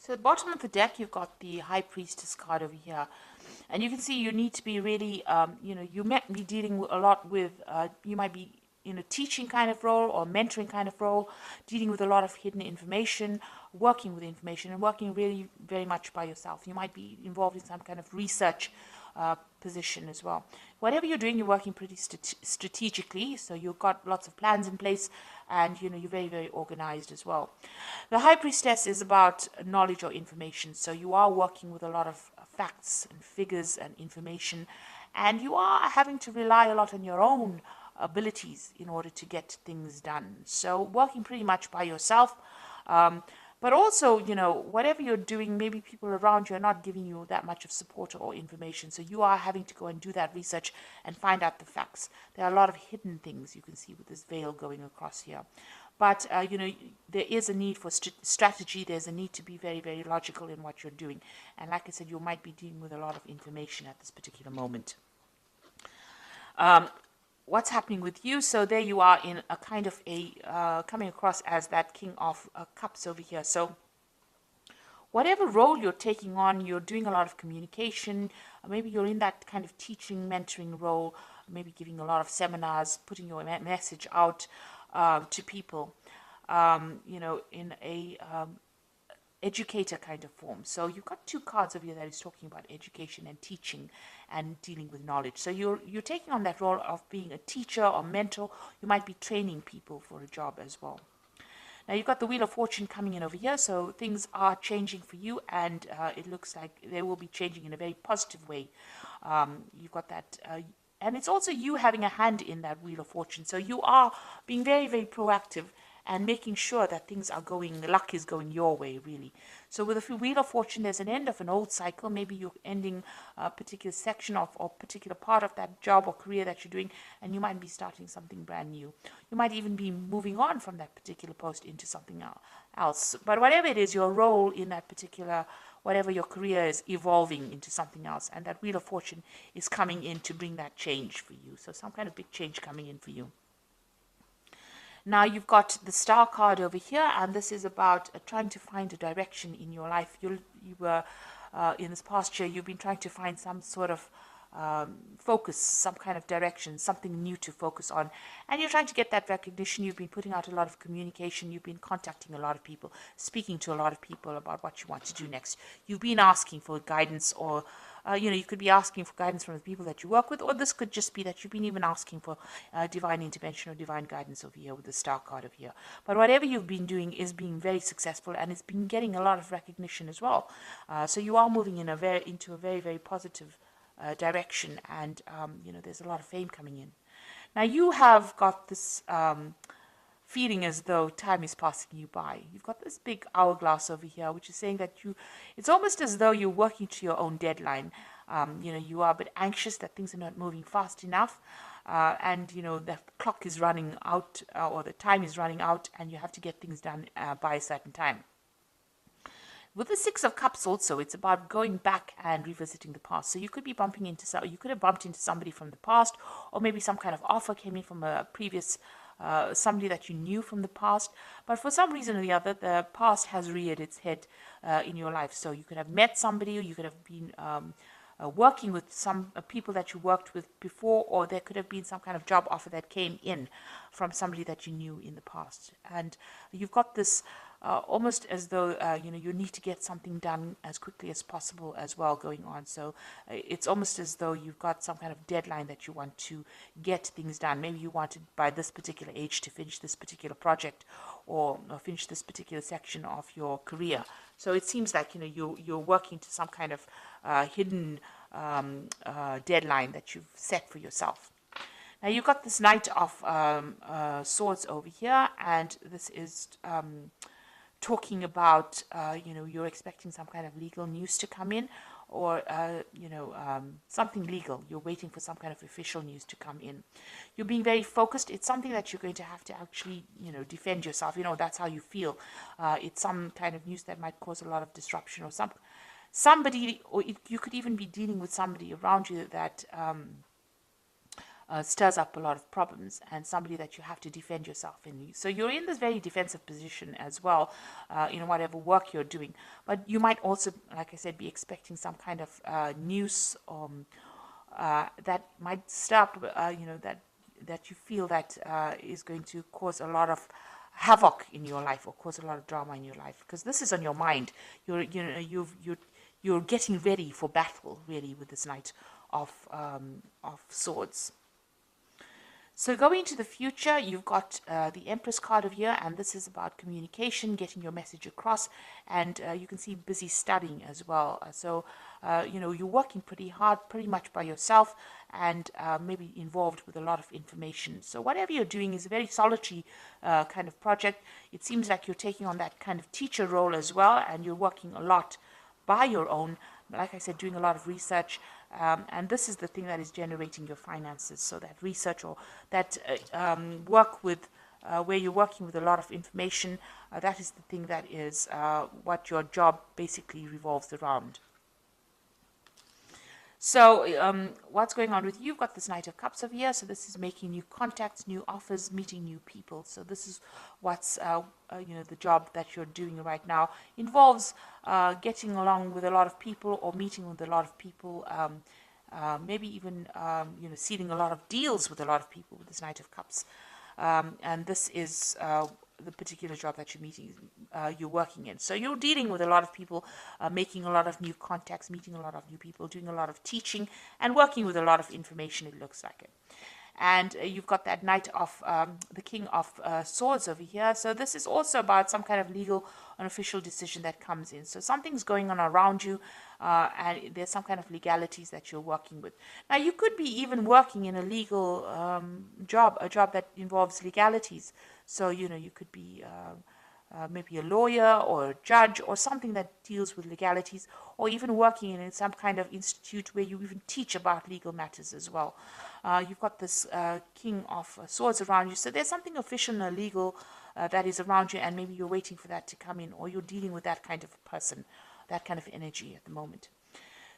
So at the bottom of the deck, you've got the High Priestess card over here. And you can see you need to be really, you might be dealing a lot with, you might be in a teaching kind of role or mentoring kind of role, dealing with a lot of hidden information, working with information, and working really very much by yourself. You might be involved in some kind of research position as well. Whatever you're doing, you're working pretty strategically, so you've got lots of plans in place, and you're very, very organized as well. The High Priestess is about knowledge or information, so you are working with a lot of facts and figures and information, and you are having to rely a lot on your own abilities in order to get things done. So working pretty much by yourself. But also, whatever you're doing, maybe people around you are not giving you that much of support or information. So you are having to go and do that research and find out the facts. There are a lot of hidden things you can see with this veil going across here. But, there is a need for strategy. There's a need to be very, very logical in what you're doing. And like I said, you might be dealing with a lot of information at this particular moment. What's happening with you? So there you are in a kind of coming across as that King of Cups over here. So whatever role you're taking on, you're doing a lot of communication. Maybe you're in that kind of teaching, mentoring role, maybe giving a lot of seminars, putting your message out to people, in a educator kind of form. So you've got two cards over here that is talking about education and teaching and dealing with knowledge. So you're taking on that role of being a teacher or mentor. You might be training people for a job as well. Now you've got the Wheel of Fortune coming in over here, so things are changing for you, and it looks like they will be changing in a very positive way. You've got that, and it's also you having a hand in that Wheel of Fortune. So you are being very, very proactive and making sure that things are going, luck is going your way, really. So with the Wheel of Fortune, there's an end of an old cycle. Maybe you're ending a particular section of or particular part of that job or career that you're doing, and you might be starting something brand new. You might even be moving on from that particular post into something else. But whatever it is, your role in that particular, whatever your career is, evolving into something else, and that Wheel of Fortune is coming in to bring that change for you. So some kind of big change coming in for you. Now you've got the Star card over here, and this is about trying to find a direction in your life. You were in this past year, you've been trying to find some sort of focus, some kind of direction, something new to focus on, and you're trying to get that recognition. You've been putting out a lot of communication. You've been contacting a lot of people, speaking to a lot of people about what you want to do next. You've been asking for guidance, or you could be asking for guidance from the people that you work with, or this could just be that you've been even asking for divine intervention or divine guidance over here with the Star card over here. But whatever you've been doing is being very successful, and it's been getting a lot of recognition as well. So you are moving into a very, very positive direction, and there's a lot of fame coming in. Now you have got this feeling as though time is passing you by. You've got this big hourglass over here, which is saying that it's almost as though you're working to your own deadline. You are a bit anxious that things are not moving fast enough, and the clock is running out, or the time is running out, and you have to get things done by a certain time. With the Six of Cups also, it's about going back and revisiting the past. So you could be you could have bumped into somebody from the past, or maybe some kind of offer came in from a previous somebody that you knew from the past, but for some reason or the other, the past has reared its head in your life. So you could have met somebody, or you could have been working with some people that you worked with before, or there could have been some kind of job offer that came in from somebody that you knew in the past. And you've got this almost as though you need to get something done as quickly as possible as well going on. So it's almost as though you've got some kind of deadline that you want to get things done. Maybe you wanted by this particular age to finish this particular project, or finish this particular section of your career. So it seems like you're working to some kind of hidden deadline that you've set for yourself. Now you've got this Knight of Swords over here, and this is talking about you're expecting some kind of legal news to come in, or something legal. You're waiting for some kind of official news to come in. You're being very focused. It's something that you're going to have to actually defend yourself. That's how you feel. It's some kind of news that might cause a lot of disruption, or somebody, or you could even be dealing with somebody around you that stirs up a lot of problems, and somebody that you have to defend yourself in. So you're in this very defensive position as well, in whatever work you're doing. But you might also, like I said, be expecting some kind of news that might stir up, that you feel that is going to cause a lot of havoc in your life or cause a lot of drama in your life, because this is on your mind. You're getting ready for battle, really, with this Knight of Swords. So going into the future, you've got the Empress card of here, and this is about communication, getting your message across, and you can see busy studying as well. You're working pretty hard, pretty much by yourself, and maybe involved with a lot of information. So whatever you're doing is a very solitary kind of project. It seems like you're taking on that kind of teacher role as well, and you're working a lot by your own, like I said, doing a lot of research, and this is the thing that is generating your finances. So that research or that work with where you're working with a lot of information, that is the thing that is what your job basically revolves around. So what's going on with you? You've got this Knight of Cups over here. So this is making new contacts, new offers, meeting new people. So this is what's, the job that you're doing right now. Involves getting along with a lot of people or meeting with a lot of people. Maybe even, sealing a lot of deals with a lot of people with this Knight of Cups. And this is the particular job that you're working in. So you're dealing with a lot of people, making a lot of new contacts, meeting a lot of new people, doing a lot of teaching, and working with a lot of information, it looks like it. And you've got that Knight of the King of Swords over here. So this is also about some kind of legal and official decision that comes in. So something's going on around you, and there's some kind of legalities that you're working with. Now, you could be even working in a legal job, a job that involves legalities. So, you could be maybe a lawyer or a judge or something that deals with legalities, or even working in some kind of institute where you even teach about legal matters as well. You've got this King of Swords around you, so there's something official and legal that is around you, and maybe you're waiting for that to come in, or you're dealing with that kind of person, that kind of energy at the moment.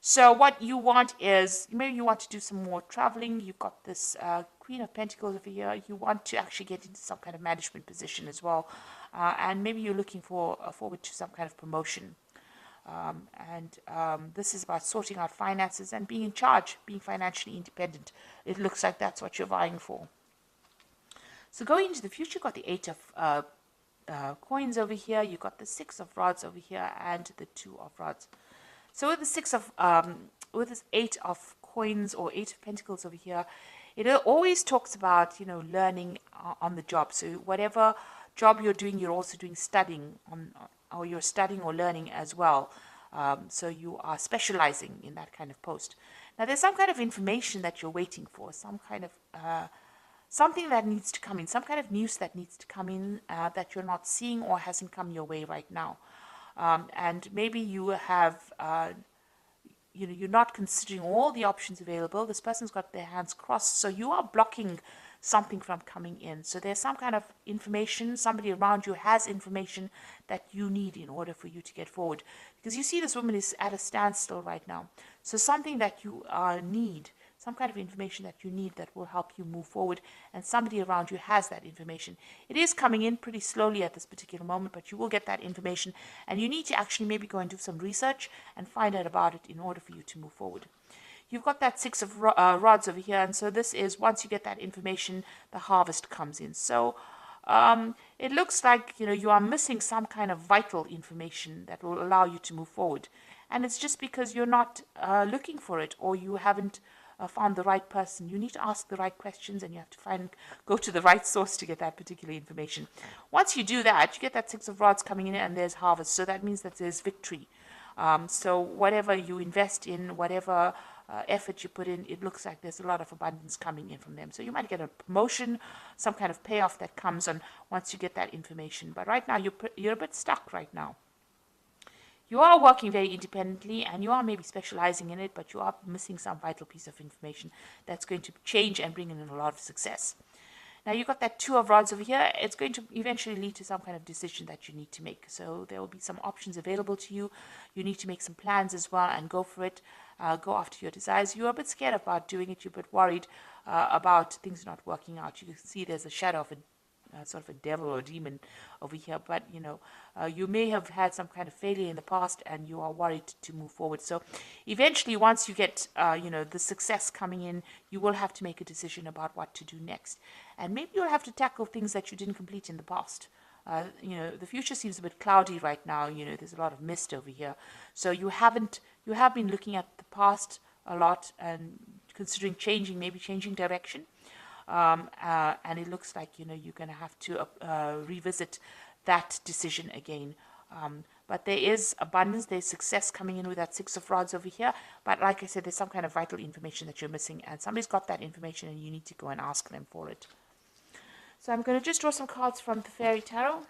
So what you want is, maybe you want to do some more traveling. You've got this Queen of Pentacles over here. You want to actually get into some kind of management position as well. And maybe you're looking forward to some kind of promotion. This is about sorting out finances and being in charge, being financially independent. It looks like that's what you're vying for. So going into the future, you've got the Eight of Coins over here. You've got the Six of Rods over here and the Two of Rods. So with the with this Eight of Coins or Eight of Pentacles over here, it always talks about, learning on the job. So whatever job you're doing, you're also doing studying or you're studying or learning as well. So you are specializing in that kind of post. Now there's some kind of information that you're waiting for, some kind of something that needs to come in, some kind of news that needs to come in that you're not seeing or hasn't come your way right now. And maybe you have, you're not considering all the options available. This person's got their hands crossed, so you are blocking something from coming in. So there's some kind of information, somebody around you has information that you need in order for you to get forward. Because you see this woman is at a standstill right now. So something that you need, some kind of information that you need that will help you move forward, and somebody around you has that information. It is coming in pretty slowly at this particular moment, but you will get that information, and you need to actually maybe go and do some research and find out about it in order for you to move forward. You've got that Six of Rods over here, and so this is, once you get that information, the harvest comes in. So it looks like, you are missing some kind of vital information that will allow you to move forward. And it's just because you're not looking for it, or you haven't found the right person. You need to ask the right questions, and you have to go to the right source to get that particular information. Once you do that, you get that Six of Rods coming in, and there's harvest. So that means that there's victory. So whatever you invest in, whatever effort you put in, it looks like there's a lot of abundance coming in from them. So you might get a promotion, some kind of payoff that comes on once you get that information. But right now, you're a bit stuck right now. You are working very independently, and you are maybe specializing in it, but you are missing some vital piece of information that's going to change and bring in a lot of success. Now you've got that Two of Rods over here. It's going to eventually lead to some kind of decision that you need to make. So there will be some options available to you. You need to make some plans as well and go for it. go after your desires. You're a bit scared about doing it. You're a bit worried about things not working out. You can see there's a shadow of a sort of a devil or a demon over here, but you may have had some kind of failure in the past and you are worried to move forward. So eventually, once you get the success coming in, you will have to make a decision about what to do next, and maybe you'll have to tackle things that you didn't complete in the past. The future seems a bit cloudy right now. There's a lot of mist over here, so you have been looking at the past a lot and considering maybe changing direction. And it looks like you're going to have to revisit that decision again. But there is abundance, there's success coming in with that Six of Rods over here. But like I said, there's some kind of vital information that you're missing, and somebody's got that information, and you need to go and ask them for it. So I'm going to just draw some cards from the Fairy Tarot,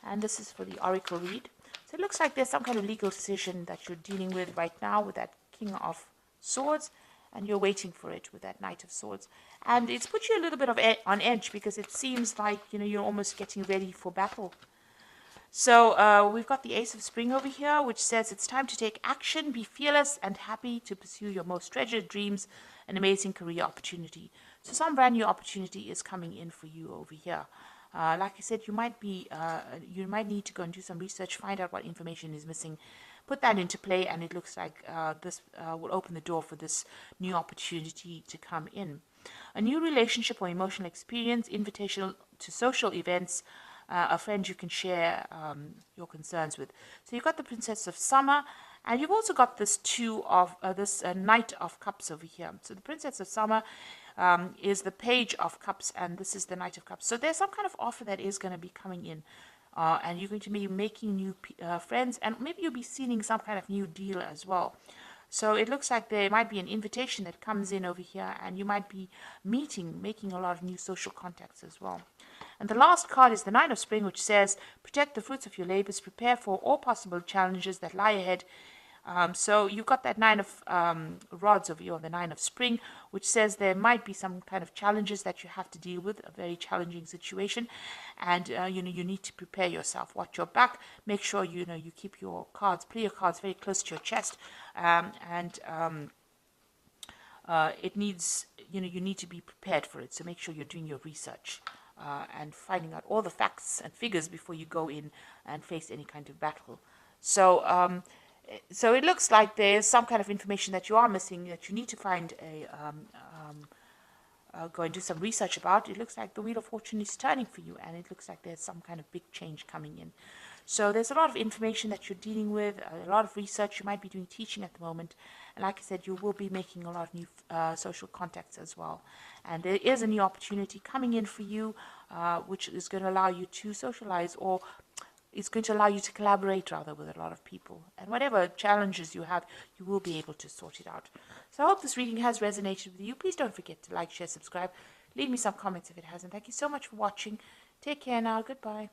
and this is for the Oracle read. So it looks like there's some kind of legal decision that you're dealing with right now with that King of Swords, and you're waiting for it with that Knight of Swords. And it's put you a little bit on edge, because it seems like you're almost getting ready for battle. So we've got the Ace of Spring over here, which says it's time to take action, be fearless and happy to pursue your most treasured dreams, an amazing career opportunity. So some brand new opportunity is coming in for you over here. Like I said, you might need to go and do some research, find out what information is missing, put that into play, and it looks like this will open the door for this new opportunity to come in. A new relationship or emotional experience, invitation to social events, a friend you can share your concerns with. So you've got the Princess of Summer, and you've also got this Knight of Cups over here. So the Princess of Summer is the Page of Cups, and this is the Knight of Cups. So there's some kind of offer that is going to be coming in. And you're going to be making new friends, and maybe you'll be sealing some kind of new deal as well. So it looks like there might be an invitation that comes in over here, and you might be making a lot of new social contacts as well. And the last card is the Nine of Spring, which says, protect the fruits of your labors, prepare for all possible challenges that lie ahead. So you've got that Nine of Rods over here, or the Nine of Spring, which says there might be some kind of challenges that you have to deal with, a very challenging situation, and you need to prepare yourself. Watch your back. Make sure you keep your cards, play your cards very close to your chest, it needs you need to be prepared for it. So make sure you're doing your research and finding out all the facts and figures before you go in and face any kind of battle. So it looks like there's some kind of information that you are missing, that you need to find go and do some research about. It looks like the Wheel of Fortune is turning for you, and it looks like there's some kind of big change coming in. So there's a lot of information that you're dealing with, a lot of research. You might be doing teaching at the moment, and like I said, you will be making a lot of new social contacts as well. And there is a new opportunity coming in for you, which is going to allow you to socialize, or it's going to allow you to collaborate rather with a lot of people. And whatever challenges you have, you will be able to sort it out. So I hope this reading has resonated with you. Please don't forget to like, share, subscribe. Leave me some comments if it hasn't. Thank you so much for watching. Take care now. Goodbye.